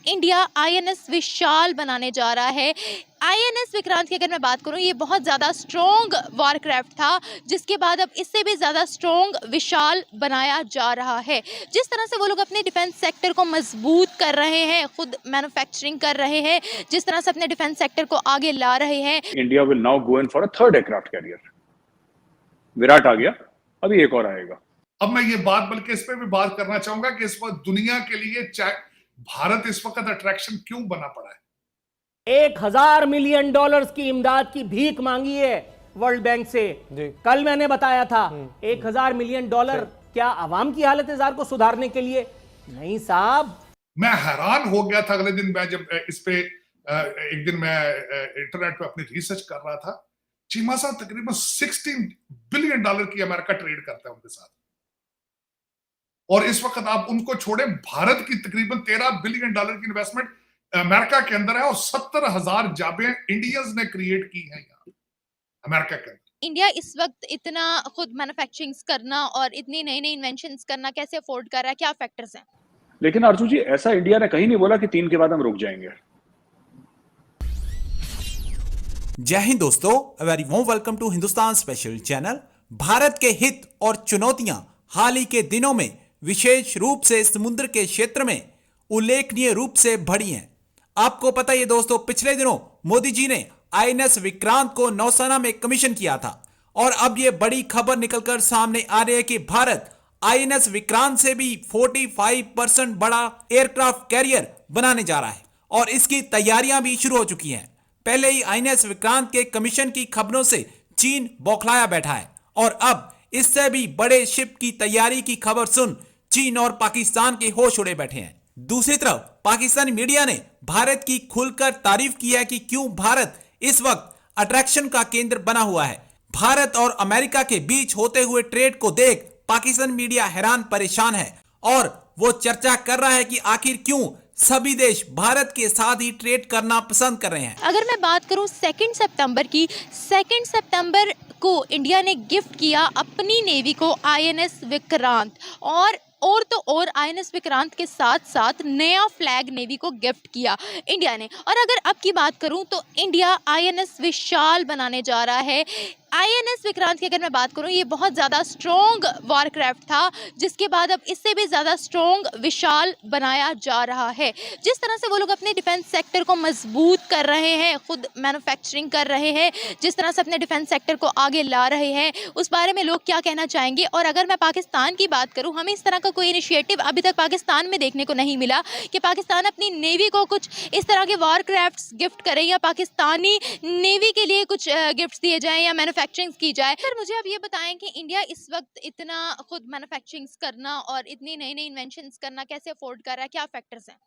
India INS विशाल बनाने जा रहा है। आईएनएस विक्रांत की अगर मैं बात करूं, ये बहुत ज़्यादा स्ट्रॉन्ग वारक्राफ्ट था, जिसके बाद अब इससे भी ज़्यादा स्ट्रॉन्ग विशाल बनाया जा रहा है। जिस तरह से वो लोग अपने डिफेंस सेक्टर को मजबूत कर रहे हैं, खुद मैन्युफैक्चरिंग कर रहे हैं, जिस तरह से अपने डिफेंस सेक्टर को आगे ला रहे हैं। India will now go in for a third aircraft carrier. Virat आ गया, अभी एक और आएगा। अब मैं ये बात बल्कि इस पे भी बात करना चाहूंगा कि इस वक्त दुनिया के लिए भारत इस वक्त अट्रैक्शन क्यों बना पड़ा है। 1,000 मिलियन डॉलर्स की इमदाद की भीख मांगी है वर्ल्ड बैंक से। कल मैंने बताया था 1,000 मिलियन डॉलर क्या आवाम की हालत जार को सुधारने के लिए? नहीं साहब। मैं हैरान हो गया था अगले दिन, मैं जब इस पे एक दिन मैं इंटरनेट पे अपनी रिसर्च कर रहा था। चीमा साहब तकरीबन 16 बिलियन डॉलर की अमेरिका ट्रेड करता है उनके साथ, और इस वक्त आप उनको छोड़े, भारत की तकरीबन 13 बिलियन डॉलर की इन्वेस्टमेंट अमेरिका के अंदर है और 70,000 जाबें इंडियंस ने क्रिएट की हैं यहाँ अमेरिका के अंदर। इंडिया इस वक्त इतना खुद मैन्युफैक्चरिंग करना और इतनी नई नई इन्वेंशंस करना कैसे अफोर्ड कर रहा है? क्या फैक्टर्स हैं? लेकिन आरजू जी, ऐसा इंडिया ने कहीं नहीं बोला कि 3 के बाद हम रुक जाएंगे। जय हिंद दोस्तों, very warm welcome to Hindustan special channel. Bharat के हित और चुनौतियां हाल ही के दिनों में विशेष रूप से समुद्र के क्षेत्र में उल्लेखनीय रूप से बढ़ी हैं। आपको पता है दोस्तों, पिछले दिनों मोदी जी ने आईएनएस विक्रांत को नौसेना में कमीशन किया था, और अब यह बड़ी खबर निकलकर सामने आ रही है कि भारत आईएनएस विक्रांत से भी 45% बड़ा एयरक्राफ्ट कैरियर बनाने जा रहा है, और इसकी तैयारियां भी शुरू हो चुकी हैं। पहले ही आईएनएस विक्रांत के कमीशन की खबरों से चीन बौखलाया बैठा है, और अब इससे भी बड़े शिप की तैयारी की खबर सुन चीन और पाकिस्तान के होश उड़े बैठे हैं। दूसरी तरफ पाकिस्तानी मीडिया ने भारत की खुलकर तारीफ की है कि क्यों भारत इस वक्त अट्रैक्शन का केंद्र बना हुआ है। भारत और अमेरिका के बीच होते हुए ट्रेड को देख पाकिस्तान मीडिया हैरान परेशान है, और वो चर्चा कर रहा है कि आखिर क्यों सभी देश भारत के साथ ही ट्रेड करना पसंद कर रहे हैं। अगर मैं बात करूं 2 सितंबर की, 2 सितंबर को इंडिया ने गिफ्ट किया अपनी नेवी को आईएनएस विक्रांत, और तो और आईएनएस विक्रांत के साथ साथ नया फ्लैग नेवी को गिफ्ट किया इंडिया ने। और अगर अब की बात करूं तो इंडिया आईएनएस विशाल बनाने जा रहा है। आईएनएस विक्रांत की अगर मैं बात करूं, ये बहुत ज़्यादा स्ट्रॉन्ग वारक्राफ्ट था, जिसके बाद अब इससे भी ज़्यादा स्ट्रॉन्ग विशाल बनाया जा रहा है। जिस तरह से वो लोग अपने डिफेंस सेक्टर को मजबूत कर रहे हैं, खुद मैन्युफैक्चरिंग कर रहे हैं, जिस तरह से अपने डिफेंस सेक्टर को आगे ला रहे हैं, उस बारे में लोग क्या कहना चाहेंगे। और अगर मैं पाकिस्तान की बात करूं, हमें इस तरह का कोई इनिशिएटिव अभी तक पाकिस्तान में देखने को नहीं मिला कि पाकिस्तान अपनी नेवी को कुछ इस तरह के वारक्राफ्ट्स गिफ्ट करे, या पाकिस्तानी नेवी के लिए कुछ गिफ्ट्स दिए जाएं, या मैन्युफैक्चरिंग की जाए। सर, मुझे अब ये बताएं कि इंडिया इस वक्त इतना खुद मैन्युफैक्चरिंग करना और इतनी नई नई इन्वेंशंस करना कैसे अफोर्ड कर रहा है? क्या फैक्टर्स हैं?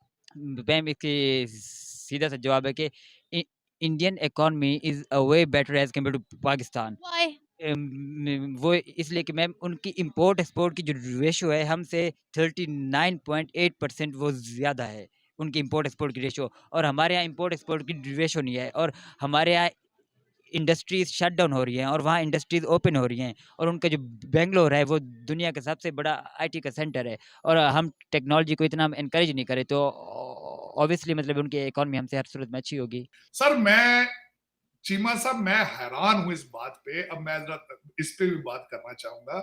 मैम, इसकी सीधा सा जवाब है कि Indian economy is a way better as compare to Pakistan. Why? वो इसलिए कि मैम उनकी इंपोर्ट एक्सपोर्ट की जो रेशो है हमसे 39.8% वो ज़्यादा है, उनकी इंपोर्ट एक्सपोर्ट की रेशो, और हमारे यहाँ इंपोर्ट एक्सपोर्ट की रेशो नहीं है। और हमारे यहाँ इंडस्ट्रीज शट डाउन हो रही हैं और वहाँ इंडस्ट्रीज ओपन हो रही हैं, और उनका जो बेंगलोर है वो दुनिया का सबसे बड़ा आईटी का सेंटर है, और हम टेक्नोलॉजी को इतना इनकरेज नहीं करें तो ऑब्वियसली मतलब उनकी इकोनॉमी हमसे हर सूरत में अच्छी होगी। सर, मैं चीमा साहब, मैं हैरान हूं इस बात पे। अब मैं इस पे भी बात करना चाहूंगा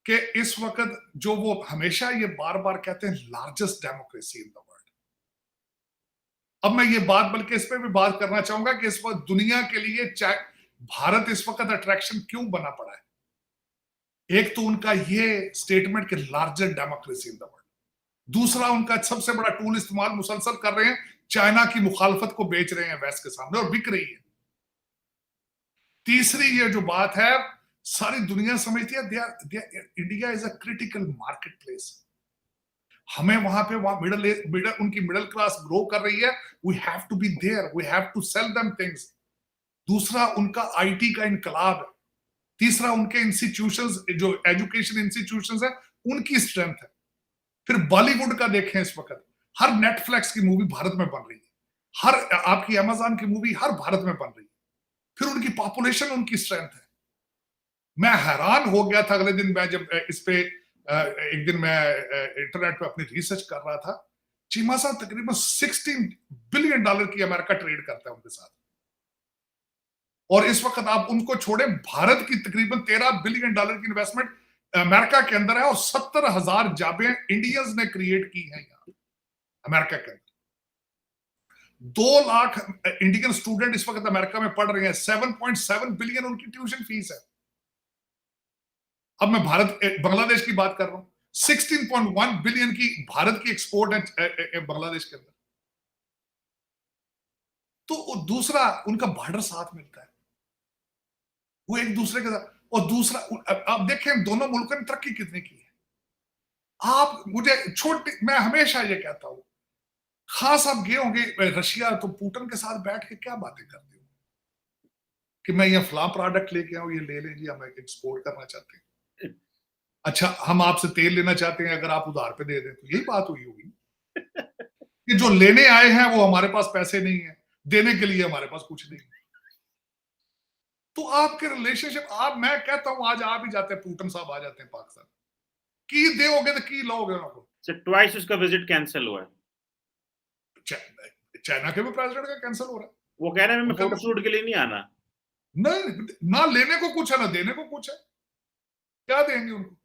कि इस वक्त जो वो हमेशा ये बार बार कहते हैं largest democracy in the world, अब मैं ये बात बल्कि इस पे भी बात करना चाहूंगा कि इस वक्त दुनिया के लिए भारत इस वक्त अट्रैक्शन क्यों बना पड़ा है। एक तो उनका ये स्टेटमेंट कि largest democracy in the world, दूसरा उनका सबसे बड़ा टूल इस्तेमाल मुसलसल कर रहे हैं, चाइना की मुखालफत को बेच रहे हैं वेस्ट के सामने, और बिक रही है। तीसरी ये जो बात है, सारी दुनिया समझती है India is a critical market place. हमें वहां पे उनकी मिडिल क्लास ग्रो कर रही है, we have to be there, we have to sell them things. दूसरा उनका आईटी का इनकलाब है। तीसरा उनके इंस्टीट्यूशंस, जो एजुकेशन इंस्टीट्यूशंस है, उनकी स्ट्रेंथ है। फिर बॉलीवुड का देखें, इस वक्त हर नेटफ्लिक्स की मूवी भारत में बन रही है, हर आपकी अमेजॉन की मूवी हर भारत में बन रही है। फिर उनकी पॉपुलेशन, उनकी स्ट्रेंथ है। मैं हैरान हो गया था अगले दिन, मैं जब इस पे एक दिन मैं इंटरनेट पे अपनी रिसर्च कर रहा था। चीमा साहब तकरीबन 16 बिलियन डॉलर की अमेरिका ट्रेड करता है उनके साथ, और इस वक्त आप उनको छोड़े, भारत की तकरीबन 13 बिलियन डॉलर की इन्वेस्टमेंट अमेरिका के अंदर है, और 70,000 जाबें इंडियंस ने क्रिएट की हैं यहाँ अमेरिका के अंदर। 2 लाख इंडियन स्टूडेंट इस वक्त अमेरिका में पढ़ रहे हैं, 7.7 बिलियन उनकी ट्यूशन फीस है। अब मैं बांग्लादेश की बात कर रहा हूं, 16.1 बिलियन की भारत की एक्सपोर्ट है बांग्लादेश के अंदर। तो दूसरा, उनका बॉर्डर साथ मिलता है, वो एक दूसरे के साथ। और दूसरा, आप देखें दोनों मुल्कों ने तरक्की कितनी की है। आप मुझे मैं हमेशा ये कहता हूं, खास आप गए होंगे रशिया, तो पुतिन के साथ बैठ के क्या बातें करते हो कि मैं ये फला प्रोडक्ट लेके आऊं, ये ले लें जी, हम एक्सपोर्ट करना चाहते हैं, अच्छा हम आपसे तेल लेना चाहते हैं, अगर आप उधार पे दे दें। तो यही बात हुई होगी कि जो लेने आए हैं वो हमारे पास पैसे नहीं है, देने के लिए हमारे पास कुछ नहीं है। तो आपके रिलेशनशिप, मैं कहता हूं आज आ भी जाते हैं, पुतिन साहब आ जाते हैं पाकिस्तान, की दोगे तो की लोगे उनको। ट्वाइस उसका विजिट कैंसिल हुआ है, चाइना के भी प्रेसिडेंट का कैंसिल हो रहा है। वो कह रहे हैं मैं कम फ्रूट के लिए नहीं आना। नहीं, ना लेने को कुछ है ना देने को कुछ है, क्या देंगे उनको।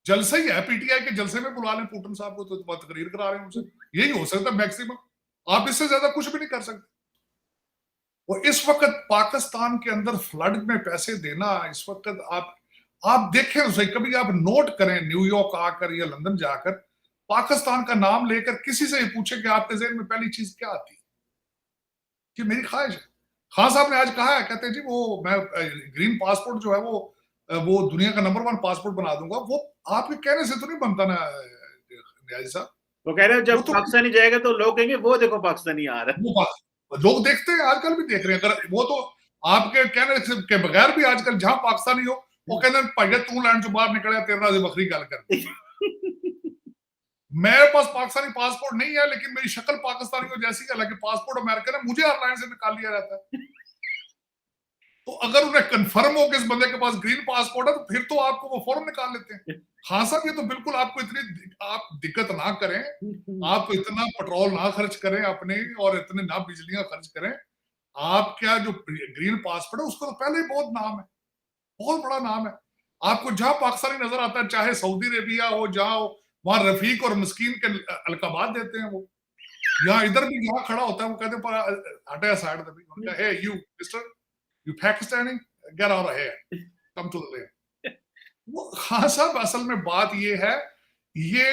जलसे ही है, पीटीआई के जलसे में बुला लें पुतिन साहब को, तो तकरीर करा रहे हैं उनसे, यही हो सकता है मैक्सिमम, आप इससे ज्यादा कुछ भी नहीं कर सकते। और इस वक्त पाकिस्तान के अंदर फ्लड में पैसे देना, इस वक्त आप देखें तो सही, कभी आप नोट करें न्यूयॉर्क आकर या लंदन जाकर, पाकिस्तान का नाम लेकर किसी से पूछे कि आपके ज़हन में पहली चीज क्या आती है, कि मेरी ख्वाहिश है। खान साहब ने आज कहा है, कहते हैं जी वो मैं ग्रीन पासपोर्ट जो है वो दुनिया का नंबर 1 पासपोर्ट बना दूंगा। वो आपके कहने से तो नहीं बनता ना न्याजी साहब। वो कह रहे हैं जब तो पाकिस्तानी जाएगा तो लोग कहेंगे वो देखो पाकिस्तानी आ रहा है। लोग देखते हैं, आजकल भी देख रहे हैं। अगर वो तो आपके कहने के बगैर भी आजकल जहां पाकिस्तानी हो, वो कहते हैं भाई तू लैंड से बाहर निकले, तेरे नाल बखरी गल कर। मेरे पास पाकिस्तानी पासपोर्ट नहीं है, लेकिन मेरी शक्ल पाकिस्तानियों जैसी है, हालांकि पासपोर्ट अमेरिकन है, मुझे एयरलाइन से निकाल लिया जाता है। तो अगर उन्हें कंफर्म हो कि इस बंदे के पास ग्रीन पासपोर्ट है, तो फिर तो आपको वो फौरन निकाल लेते हैं। हाँ साहब, ये तो बिल्कुल आपको इतनी आप दिक्कत ना करें, आप इतना पेट्रोल ना खर्च करें अपने, और इतने ना बिजलियां खर्च करें। आपका जो ग्रीन पासपोर्ट है उसका तो पहले ही बहुत नाम है, बहुत बड़ा नाम है। आपको जहां पाकिस्तानी नजर आता है, चाहे सऊदी अरेबिया हो, जहां हो, वहां रफीक और मस्कीन के अलकाबात देते हैं वो। यहाँ इधर भी जहां खड़ा होता है वो कहते हैं हटे side, hey you mister, you Pakistani, get out of here, come to the lane. वो खान साहब, असल में बात ये है, ये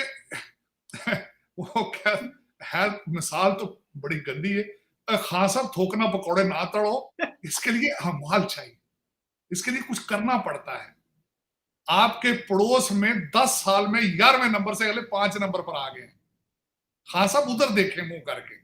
वो क्या है, मिसाल तो बड़ी गंदी है। खान साहब, थोकना पकौड़े ना तड़ो, इसके लिए अमाल चाहिए, इसके लिए कुछ करना पड़ता है। आपके पड़ोस में 10 साल में 11वें नंबर से अगले 5 नंबर पर आ गए। खान साहब उधर देखें मुंह करके।